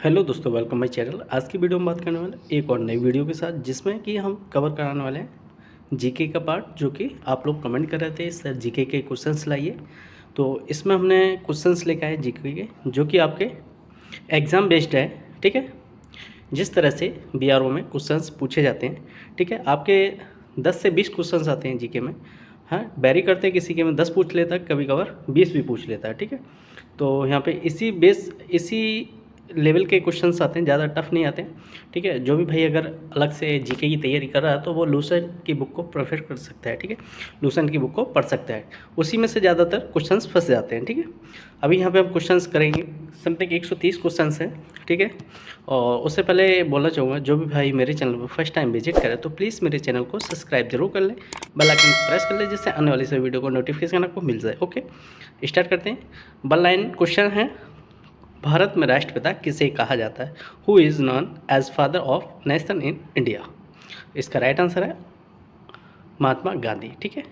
Hello दोस्तों, welcome my channel. आज की वीडियो में बात करने वाले एक और नई वीडियो के साथ, जिसमें कि हम कवर कराने वाले हैं जीके का पार्ट, जो कि आप लोग कमेंट कर रहे थे सर जीके के क्वेश्चंस लाइए। तो इसमें हमने क्वेश्चंस लेकर आए जीके के, जो कि आपके एग्ज़ाम बेस्ड है। ठीक है, जिस तरह से बीआरओ में क्वेश्चंस पूछे जाते हैं, ठीक है, आपके 10 से 20 क्वेश्चंस आते हैं जीके में। हाँ, बैरी करते हैं, किसी के में 10 पूछ लेता है, कभी कभार 20 भी पूछ लेता है। ठीक है, तो यहाँ पे इसी लेवल के क्वेश्चंस आते हैं, ज़्यादा टफ नहीं आते हैं। ठीक है, जो भी भाई अगर अलग से जीके की तैयारी कर रहा है तो वो लूसेंट की बुक को प्रेफर कर सकता है। ठीक है, लूसेंट की बुक को पढ़ सकता है, उसी में से ज़्यादातर क्वेश्चंस फंस जाते हैं। ठीक है, अभी यहाँ पे हम क्वेश्चंस करेंगे, समथिंग 130 क्वेश्चंस हैं। ठीक है, और उससे पहले बोलना चाहूँगा, जो भी भाई मेरे चैनल पर फर्स्ट टाइम विजिट करे तो प्लीज़ मेरे चैनल को सब्सक्राइब जरूर कर लें, बेल आइकन प्रेस कर लें, जिससे आने वाली सभी वीडियो को नोटिफिकेशन आपको मिल जाए। ओके, स्टार्ट करते हैं। 1 लाइन क्वेश्चन है, भारत में राष्ट्रपिता किसे कहा जाता है? Who is known as father of nation in India? इसका राइट आंसर है महात्मा गांधी। ठीक है,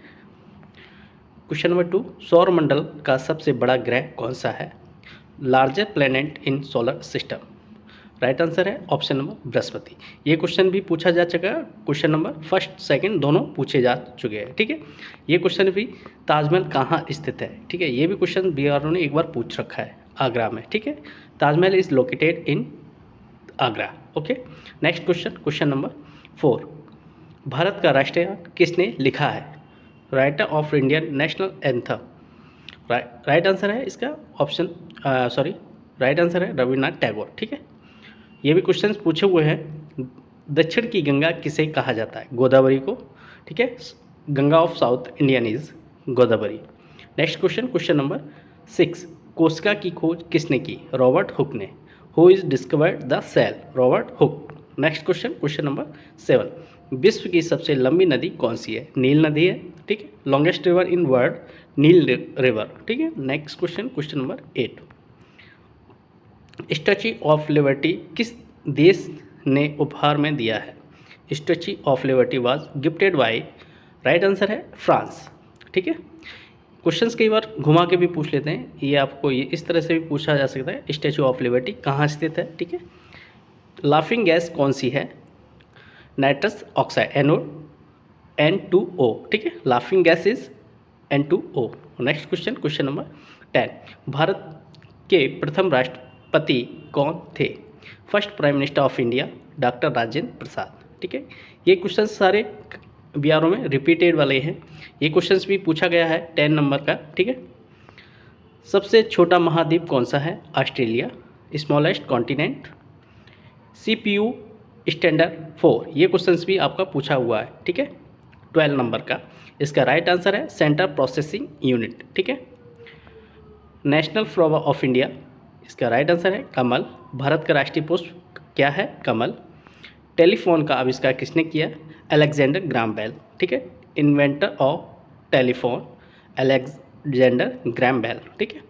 क्वेश्चन नंबर 2, सौर मंडल का सबसे बड़ा ग्रह कौन सा है? Larger planet in solar system. Right answer है ऑप्शन नंबर बृहस्पति। ये क्वेश्चन भी पूछा जा चुका है, क्वेश्चन नंबर फर्स्ट सेकंड दोनों पूछे जा चुके हैं। ठीक है, ये क्वेश्चन भी ताजमहल कहाँ स्थित है? ठीक है, ये भी क्वेश्चन बीआरओ ने एक बार पूछ रखा है, आगरा में। ठीक है, Taj Mahal is located in Agra. Okay, next question, question number 4, Bharat का राष्ट्रीय गान किसने लिखा है? Writer of Indian national anthem. Right answer है इसका ऑप्शन राइट आंसर है रविन्द्रनाथ टैगोर। ठीक है, ये भी क्वेश्चंस पूछे हुए हैं। दक्षिण की गंगा किसे कहा जाता है? गोदावरी को। ठीक है, Ganga of South Indian is Godavari. Next question, question number 6, कोशिका की खोज किसने की? रॉबर्ट हुक ने। Who is discovered the cell? Robert Hooke. Next question, question number 7, विश्व की सबसे लंबी नदी कौन सी है? नील नदी है। ठीक है, longest river in world, Nile river. ठीक है, next question, question number 8, Statue of Liberty किस देश ने उपहार में दिया है? Statue of Liberty was gifted by, right answer है फ्रांस। ठीक है, क्वेश्चंस कई बार घुमा के भी पूछ लेते हैं, ये आपको ये इस तरह से भी पूछा जा सकता है, स्टैच्यू ऑफ लिबर्टी कहाँ स्थित है? ठीक है, लाफिंग गैस कौन सी है? Nitrous oxide, NO2O। ठीक है, laughing gas is N2O। Next question, question number 10, भारत के प्रथम राष्ट्रपति कौन थे? First prime minister of India doctor Rajendra Prasad. ठीक है, ये क्वेश्चन सारे बीआरओ में रिपीटेड वाले हैं, ये क्वेश्चंस भी पूछा गया है 10 नंबर का। ठीक है, सबसे छोटा महाद्वीप कौन सा है? Australia. Smallest continent? CPU standard 4। ये क्वेश्चंस भी आपका पूछा हुआ है। ठीक है, 12 नंबर का। इसका राइट आंसर है सेंट्रल प्रोसेसिंग यूनिट। ठीक है, नेशनल फ्लावर ऑफ इंडिया, इसका राइट आंसर है कमल। भारत का राष्ट्रीय पुष्प क्या है? कमल। टेलीफोन का आविष्कार किसने किया? Alexander Graham Bell. ठीक है, inventor of telephone Alexander Graham Bell. ठीक है,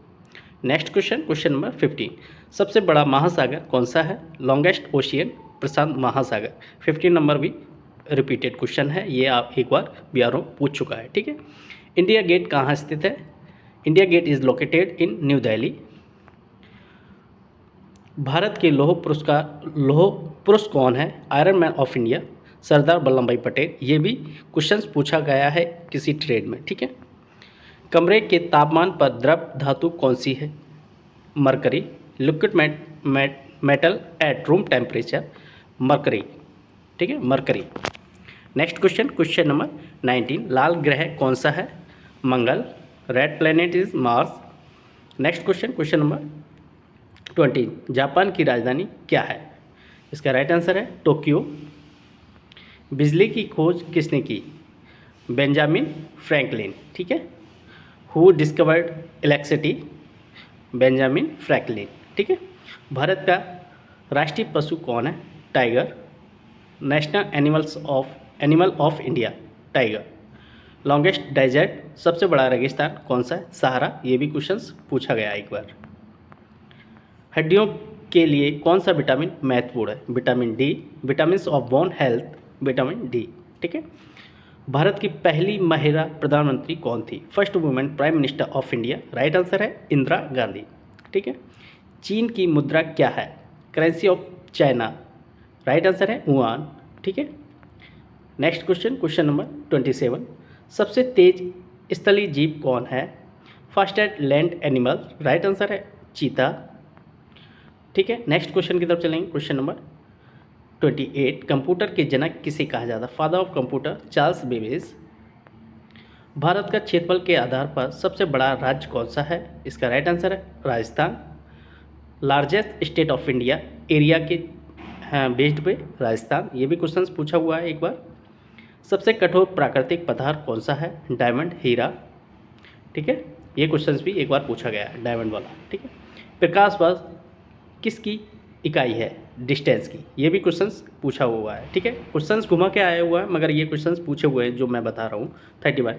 नेक्स्ट क्वेश्चन, क्वेश्चन नंबर 15, सबसे बड़ा महासागर कौन सा है? लॉन्गेस्ट ओशियन, प्रशांत महासागर। 15 नंबर भी रिपीटेड क्वेश्चन है, ये आप एक बार बीआरओ पूछ चुका है। ठीक है, इंडिया गेट कहाँ स्थित है? India Gate is located in New Delhi. भारत के लौह पुरुष कौन है? Iron man of India, Sardar Vallabh Bhai Patel. ये भी क्वेश्चंस पूछा गया है किसी ट्रेड में। ठीक है, कमरे के तापमान पर द्रव धातु कौन सी है? Mercury. Liquid metal at room temperature, mercury. ठीक है, mercury. Next question, question number 19, लाल ग्रह कौन सा है? मंगल। Red planet is Mars. Next question, question number 20, Japan की राजधानी क्या है? इसका राइट आंसर है टोक्यो। बिजली की खोज किसने की? Benjamin Franklin. ठीक है, who discovered electricity? Benjamin Franklin. ठीक है, भारत का राष्ट्रीय पशु कौन है? Tiger. National animal of India, tiger. Longest desert, सबसे बड़ा रेगिस्तान कौन सा है? सहारा। ये भी क्वेश्चंस पूछा गया एक बार। हड्डियों के लिए कौन सा विटामिन महत्वपूर्ण है? Vitamin D. Vitamin of bone health, vitamin D. ठीक है, भारत की पहली महिला प्रधानमंत्री कौन थी? First women prime minister of India. Right answer है इंदिरा गांधी। ठीक है, चीन की मुद्रा क्या है? Currency of China, right answer है युआन। ठीक है, नेक्स्ट क्वेश्चन, क्वेश्चन नंबर 27, सबसे तेज स्थलीय जीव कौन है? Fastest land animal, right answer है चीता। ठीक है, नेक्स्ट क्वेश्चन की तरफ चलेंगे, क्वेश्चन नंबर 28, कंप्यूटर के जनक किसे कहा जाता है? Father of computer Charles Babbage. Bharat का क्षेत्रफल के आधार पर सबसे बड़ा राज्य कौन सा है? इसका राइट आंसर है Rajasthan. Largest state of India, area के बेस्ड पे राजस्थान, ये भी क्वेश्चन पूछा हुआ है एक बार। सबसे कठोर प्राकृतिक पदार्थ कौन सा है? डायमंड, हीरा। ठीक है, ये क्वेश्चन भी एक बार पूछा गया है, डायमंड वाला। ठीक है, प्रकाश वर्ष किसकी इकाई है? डिस्टेंस की, ये भी क्वेश्चंस पूछा हुआ है। ठीक है, क्वेश्चंस घुमा के आया हुआ है, मगर ये क्वेश्चंस पूछे हुए हैं जो मैं बता रहा हूँ 31।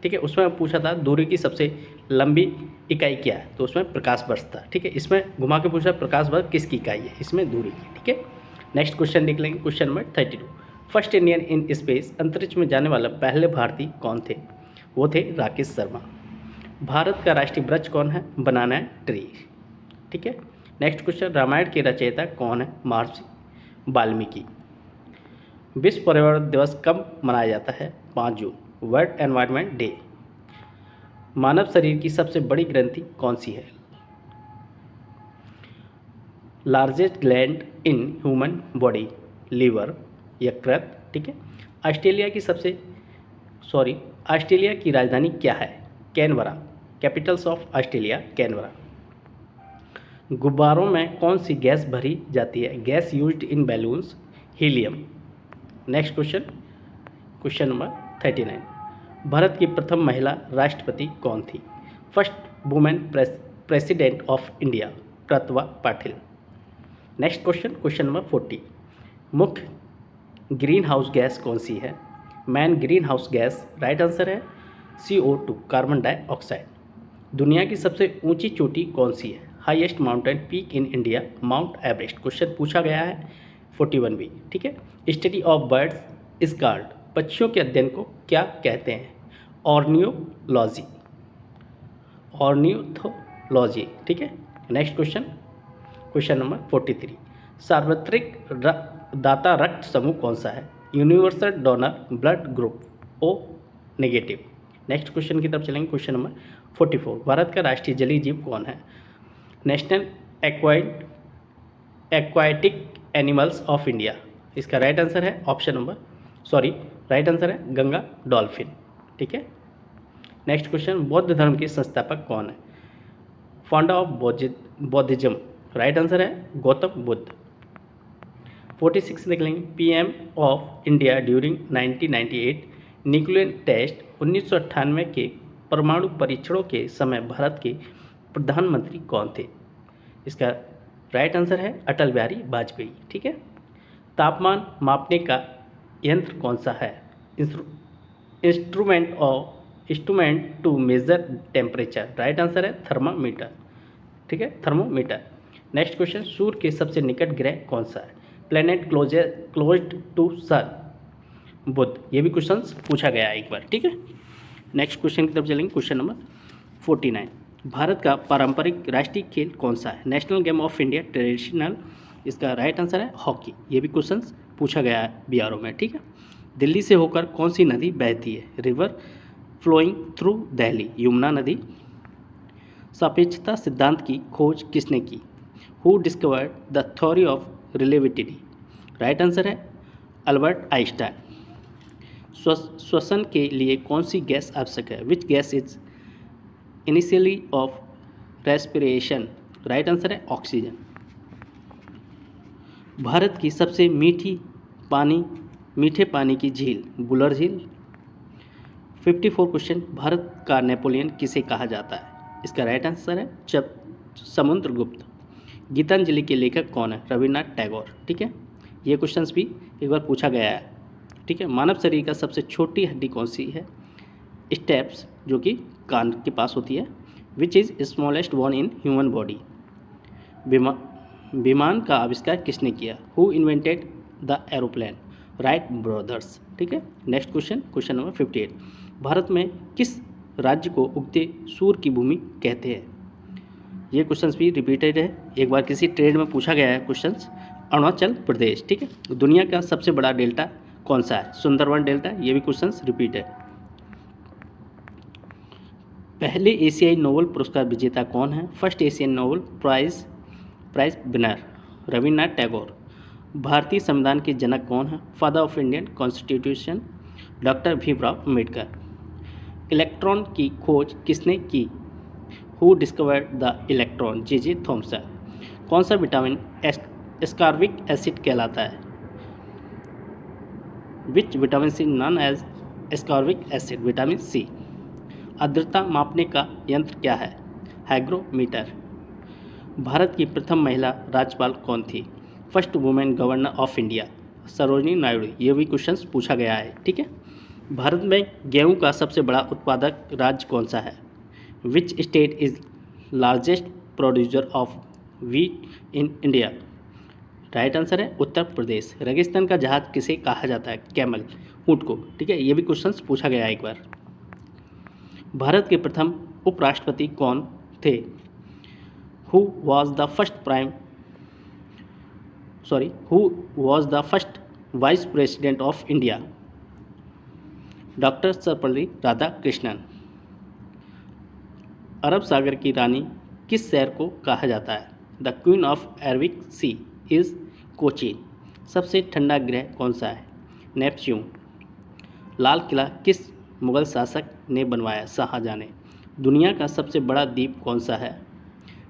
ठीक है, उसमें पूछा था दूरी की सबसे लंबी इकाई क्या है, तो उसमें प्रकाश वर्ष था। ठीक है, इसमें घुमा के पूछा प्रकाश वर्ष किसकी इकाई है, इसमें दूरी की। ठीक है, नेक्स्ट क्वेश्चन देख लेंगे, question number 32, first Indian in space, अंतरिक्ष में जाने वाला पहले भारतीय कौन थे? वो थे राकेश शर्मा। भारत का राष्ट्रीय वृक्ष कौन है? बनाना ट्री। ठीक है, नेक्स्ट क्वेश्चन, रामायण के रचयिता कौन है? महर्षि वाल्मीकि। विश्व पर्यावरण दिवस कब मनाया जाता है? 5 जून, वर्ल्ड एनवायरनमेंट डे। मानव शरीर की सबसे बड़ी ग्रंथि कौन सी है? Largest gland in human body, liver, यकृत। ठीक है, ऑस्ट्रेलिया की राजधानी क्या है? Canberra, capitals of Australia Canberra. गुब्बारों में कौन सी गैस भरी जाती है? Gas used in balloons, helium. Next question, question number 39, भारत की प्रथम महिला राष्ट्रपति कौन थी? First women president of India, Pratibha Patil. Next question, question number 40, मुख्य ग्रीन हाउस गैस कौन सी है? Man green house gas, right answer है CO2, कार्बन डाइऑक्साइड। दुनिया की सबसे ऊंची चोटी कौन सी है? Highest mountain peak in India, mount Everest. Question पूछा गया है 41 भी। ठीक है, study of birds is called, पक्षियों के अध्ययन को क्या कहते हैं? ऑर्नियोलॉजी, ऑर्नियोलॉजी। ठीक है, नेक्स्ट क्वेश्चन, क्वेश्चन नंबर 43, सार्वत्रिक दाता रक्त समूह कौन सा है? Universal donor blood group, O negative. Next question की तरफ चलेंगे, क्वेश्चन नंबर 44, भारत का राष्ट्रीय जलीय जीव कौन है? National aquatic animals of India. इसका राइट आंसर है ऑप्शन नंबर राइट आंसर है गंगा डॉल्फिन। ठीक है, नेक्स्ट क्वेश्चन, बौद्ध धर्म के संस्थापक कौन है? Founder of Buddhism, right answer है गौतम बुद्ध। 46 देख लेंगे, PM of India during 1998 nuclear test, 1998 के परमाणु परीक्षणों के समय भारत के प्रधानमंत्री कौन थे? इसका राइट आंसर है अटल बिहारी वाजपेयी। ठीक है, तापमान मापने का यंत्र कौन सा है? Instrument to measure temperature, right answer है थर्मामीटर। ठीक है, थर्मोमीटर। नेक्स्ट क्वेश्चन, सूर्य के सबसे निकट ग्रह कौन सा है? प्लेनेट क्लोज्ड टू सन, बुध। ये भी क्वेश्चन पूछा गया है एक बार। ठीक है, नेक्स्ट क्वेश्चन की तरफ चलेंगे, क्वेश्चन नंबर 49, भारत का पारंपरिक राष्ट्रीय खेल कौन सा है? National game of India, traditional. इसका राइट आंसर है हॉकी। ये भी क्वेश्चन पूछा गया है BRO में। ठीक है, दिल्ली से होकर कौन सी नदी बहती है? River flowing through Delhi, Yamuna नदी। सापेक्षता सिद्धांत की खोज किसने की? Who discovered the theory of relativity, right answer है अल्बर्ट आइंस्टाइन। श्वसन के लिए कौन सी गैस आवश्यक है? Which gas is initially of respiration, right answer है ऑक्सीजन। भारत की सबसे मीठे पानी की झील, बुलर झील। 54 क्वेश्चन, भारत का नेपोलियन किसे कहा जाता है? इसका राइट आंसर है समुद्रगुप्त। गीतांजलि के लेखक कौन है? रविन्द्रनाथ टैगोर। ठीक है, ये क्वेश्चंस भी एक बार पूछा गया है। ठीक है, मानव शरीर का सबसे छोटी हड्डी कौन सी है? स्टेप्स, जो कि कान के पास होती है। Which is smallest bone in human body. विमान का आविष्कार किसने किया? Who invented the aeroplane? Wright brothers. ठीक है, next question, question number 58, Bharat में किस राज्य को उगते सूर्य की भूमि कहते हैं? ये क्वेश्चन भी रिपीटेड है, एक बार किसी ट्रेड में पूछा गया है क्वेश्चन। अरुणाचल प्रदेश, ठीक है। दुनिया का सबसे बड़ा डेल्टा कौन सा है? सुंदरवन डेल्टा। ये भी क्वेश्चन रिपीट है। पहले एशियाई नोबेल पुरस्कार विजेता कौन है? First Asian Nobel prize winner Rabindranath Tagore. भारतीय संविधान के जनक कौन है? Father of Indian constitution doctor Bhimrao Ambedkar. Electron की खोज किसने की? Who discovered the electron? J Thomson. कौन सा विटामिन एस्कॉर्बिक एसिड कहलाता है? Which vitamin C known as ascorbic acid? Vitamin C. आर्द्रता मापने का यंत्र क्या है? हाइग्रोमीटर। भारत की प्रथम महिला राज्यपाल कौन थी? First women governor of India Sarojini Naidu. ये भी क्वेश्चन पूछा गया है, ठीक है। भारत में गेहूं का सबसे बड़ा उत्पादक राज्य कौन सा है? Which state is largest producer of wheat in India? Right answer है उत्तर प्रदेश। रेगिस्तान का जहाज किसे कहा जाता है? कैमल, ऊँट को, ठीक है। ये भी क्वेश्चन पूछा गया है एक बार। भारत के प्रथम उपराष्ट्रपति कौन थे? Who was the first vice president of India? Doctor Sarvepalli Radhakrishnan. अरब सागर की रानी किस शहर को कहा जाता है? The queen of Arabic sea is Cochin. सबसे ठंडा ग्रह कौन सा है? नेपच्यून। लाल किला किस मुगल शासक ने बनवाया? शाहजहां ने। दुनिया का सबसे बड़ा द्वीप कौन सा है?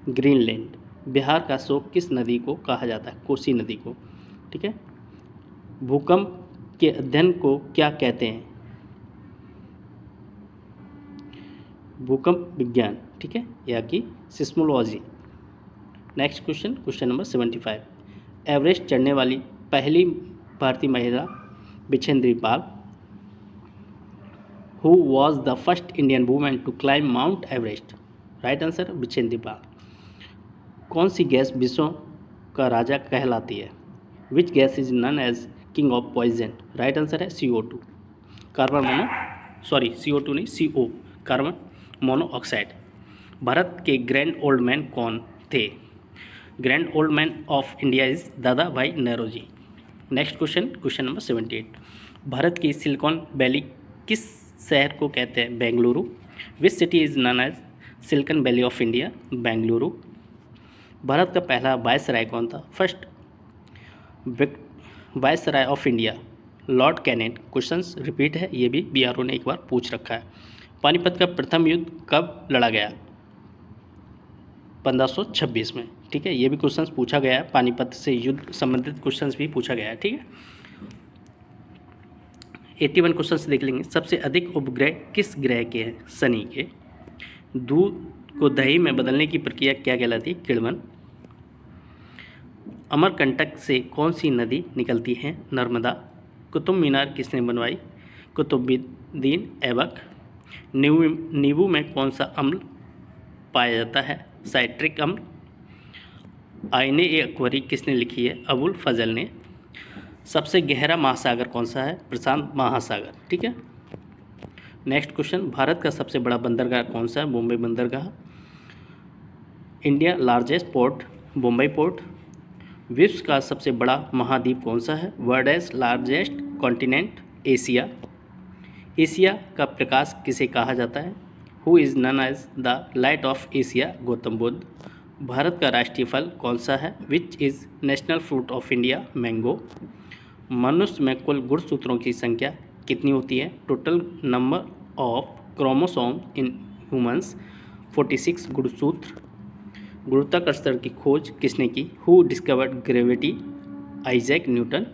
ग्रीनलैंड। बिहार का शोक किस नदी को कहा जाता है? कोसी नदी को, ठीक है। भूकंप के अध्ययन को क्या कहते हैं? भूकंप विज्ञान, ठीक है, या कि seismology. Next question number 75। Everest चढ़ने वाली पहली भारतीय महिला Bachendri Pal. Who was the first Indian women to climb Mount Everest? Right answer Bachendri Pal. कौन सी गैस विश्व का राजा कहलाती है? Which gas is known as king of poison? Right answer है CO2। CO2 नहीं, CO, कार्बन मोनोऑक्साइड। भारत के ग्रैंड ओल्ड मैन कौन थे? Grand old man of India is Dadabhai Naoroji. Next question number 78। भारत की सिलिकॉन वैली किस शहर को कहते हैं? Bengaluru. Which city is known as silicon valley of India? Bengaluru. भारत का पहला वायसराय कौन था? First viceroy of India Lord Canning. Questions repeat है, ये भी BRO ने एक बार पूछ रखा है। पानीपत का प्रथम युद्ध कब लड़ा गया? 1526 में, ठीक है। ये भी क्वेश्चंस पूछा गया है, पानीपत से युद्ध संबंधित क्वेश्चंस भी पूछा गया है, ठीक है। 81 क्वेश्चंस देख लेंगे। सबसे अधिक उपग्रह किस ग्रह के हैं? शनि के। दूध को दही में बदलने की प्रक्रिया क्या कहलाती है? किण्वन। अमरकंटक से कौन सी नदी निकलती है? नर्मदा। कुतुब मीनार किसने बनवाई? कुतुबुद्दीन ऐबक। नींबू में कौन सा अम्ल पाया जाता है? साइट्रिक अम्ल। आईने ए अकबरी किसने लिखी है? अबुल फजल ने। सबसे गहरा महासागर कौन सा है? प्रशांत महासागर, ठीक है। Next question. भारत का सबसे बड़ा बंदरगाह कौन सा है? मुंबई बंदरगाह। India largest port? Mumbai port. विश्व का सबसे बड़ा महाद्वीप कौन सा है? World largest continent? Asia. Asia का प्रकाश किसे कहा जाता है? Who is known as the light of Asia? Gautam Buddha. भारत का राष्ट्रीय फल कौन सा है? Which is national fruit of India? Mango. मनुष्य में कुल गुणसूत्रों की संख्या कितनी होती है? Total number of chromosome in humans 46 गुणसूत्र। गुरुत्वाकर्षण की खोज किसने की? Who discovered gravity? Isaac Newton.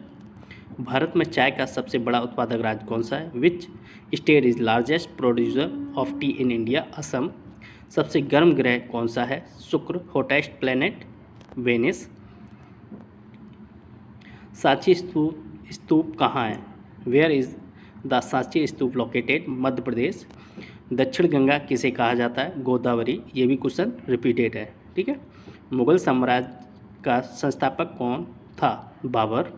Bharat में चाय का सबसे बड़ा उत्पादक राज्य कौन सा है? Which state is largest producer of tea in India? Assam. सबसे गर्म ग्रह कौन सा है? शुक्र। Hottest planet? वेनिस। सांची स्तूप कहाँ है? Where is the Sanchi stupa located? Madhya Pradesh. Dakshin Ganga किसे कहा जाता है? गोदावरी। ये भी क्वेश्चन रिपीटेड है, ठीक है। मुगल साम्राज्य का संस्थापक कौन था? Babur.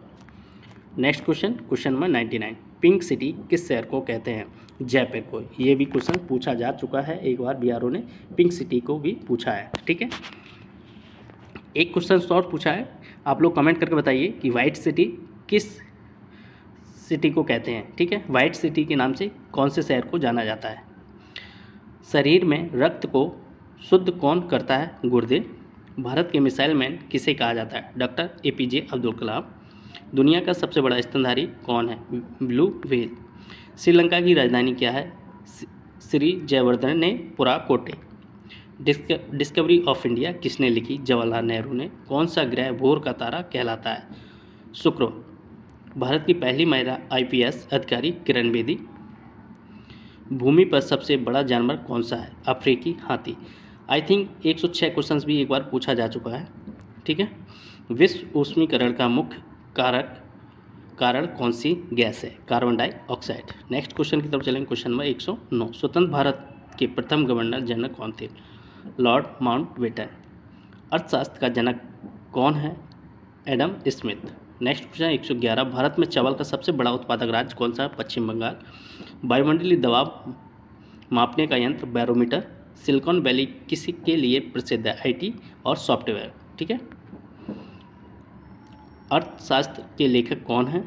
Next question number 99। Pink city किस शहर को कहते हैं? जयपुर को। ये भी क्वेश्चन पूछा जा चुका है, एक बार BRO ने पिंक सिटी को भी पूछा है, ठीक है। एक क्वेश्चन और पूछा है, आप लोग कमेंट करके बताइए कि वाइट सिटी किस सिटी को कहते हैं। ठीक है, वाइट सिटी के नाम से कौन से शहर को जाना जाता है। शरीर में रक्त को शुद्ध कौन करता है, गुर्दे। भारत के मिसाइल मैन किसे कहा जाता है, डॉक्टर APJ अब्दुल कलाम। दुनिया का सबसे बड़ा स्तनधारी कौन है, ब्लू व्हेल। श्रीलंका की राजधानी क्या है, श्री जयवर्धनेपुरा कोटे। डिस्कवरी ऑफ इंडिया किसने लिखी, जवाहरलाल नेहरू ने। कौन सा ग्रह भोर का तारा कहलाता है, शुक्र। भारत की पहली महिला IPS अधिकारी किरण बेदी। भूमि पर सबसे बड़ा जानवर कौन सा है, अफ्रीकी हाथी। आई थिंक 106 क्वेश्चंस भी एक बार पूछा जा चुका है। ठीक है, विश्व ऊष्मीकरण का मुख्य कारण कौन सी गैस है, कार्बन डाइऑक्साइड। नेक्स्ट क्वेश्चन की तरफ चलेंगे, क्वेश्चन नंबर 109। स्वतंत्र भारत के प्रथम गवर्नर जनरल कौन थे, लॉर्ड माउंटबेटन। अर्थशास्त्र का जनक कौन है, Adam Smith. Next question 111। Bharat में चावल का सबसे बड़ा उत्पादक राज्य कौन सा है, पश्चिम बंगाल। वायुमंडलीय दबाव मापने का यंत्र बैरोमीटर। सिलिकॉन वैली किसी के लिए प्रसिद्ध है, IT और सॉफ्टवेयर। ठीक है, अर्थशास्त्र के लेखक कौन है,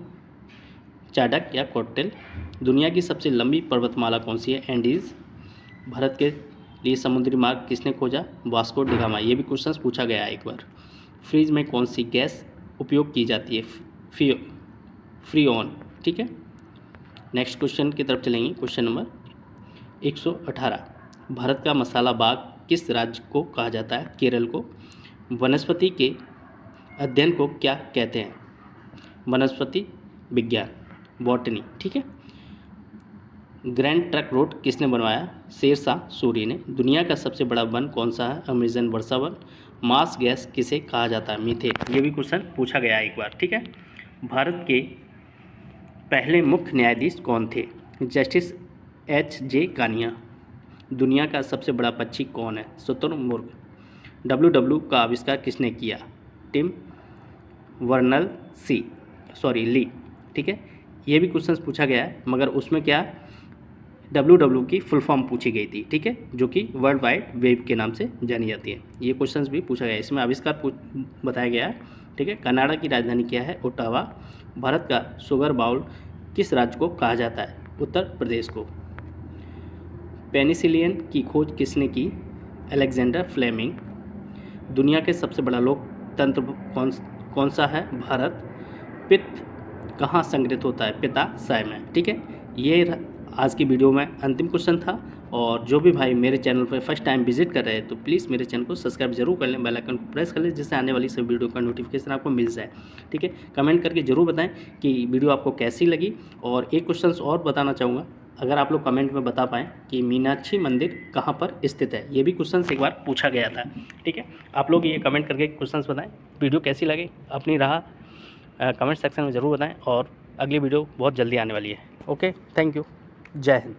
चाणक्य या कौटिल्य। दुनिया की सबसे लंबी पर्वतमाला कौन सी है, एंडीज। भारत के लिए समुद्री मार्ग किसने खोजा, वास्को डी गामा। ये भी क्वेश्चन पूछा गया है एक बार। फ्रिज में कौन सी गैस उपयोग की जाती है, फ्रीऑन। ठीक है, नेक्स्ट क्वेश्चन की तरफ चलेंगे, क्वेश्चन नंबर 118। भारत का मसाला बाग किस राज्य को कहा जाता है, केरल को। वनस्पति के अध्ययन को क्या कहते हैं, वनस्पति विज्ञान, बॉटनी। ठीक है, ग्रैंड ट्रंक रोड किसने बनवाया, शेरशाह सूरी ने। दुनिया का सबसे बड़ा वन कौन सा है, अमेजन वर्षा वन। मास गैस किसे कहा जाता है, मीथेन। ये भी क्वेश्चन पूछा गया एक बार। ठीक है, भारत के पहले मुख्य न्यायाधीश कौन थे, जस्टिस HJ कानिया। दुनिया का सबसे बड़ा पक्षी कौन है, शुतुरमुर्ग। WW का आविष्कार किसने किया, टिम वर्नल ली। ठीक है, ये भी क्वेश्चन पूछा गया है, मगर उसमें क्या WW की फुल फॉर्म पूछी गई थी। ठीक है, जो कि वर्ल्ड वाइड वेब के नाम से जानी जाती है। ये क्वेश्चन भी पूछा गया है, इसमें आविष्कार बताया गया है। ठीक है, कनाडा की राजधानी क्या है, ओटावा। भारत का शुगर बाउल किस राज्य को कहा जाता है, उत्तर प्रदेश को। पेनिसिलिन की खोज किसने की, अलेक्जेंडर फ्लेमिंग। दुनिया के सबसे बड़ा लोकतंत्र कौन सा है, भारत। पित्त कहाँ संग्रहित होता है, पित्ताशय में। ठीक है, ये आज की वीडियो में अंतिम क्वेश्चन था। और जो भी भाई मेरे चैनल पर फर्स्ट टाइम विजिट कर रहे हैं तो प्लीज़ मेरे चैनल को सब्सक्राइब जरूर कर लें, बेल आइकन को प्रेस कर लें, जिससे आने वाली सब वीडियो का नोटिफिकेशन आपको मिल जाए। ठीक है, कमेंट करके ज़रूर बताएं कि वीडियो आपको कैसी लगी। और एक क्वेश्चन और बताना चाहूँगा, अगर आप लोग कमेंट में बता पाएँ कि मीनाक्षी मंदिर कहाँ पर स्थित है। ये भी क्वेश्चन एक बार पूछा गया था। ठीक है, आप लोग ये कमेंट करके क्वेश्चन बताएँ, वीडियो कैसी लगी अपनी राह कमेंट सेक्शन में ज़रूर बताएं। और अगली वीडियो बहुत जल्दी आने वाली है। ओके, थैंक यू, जय हिंद।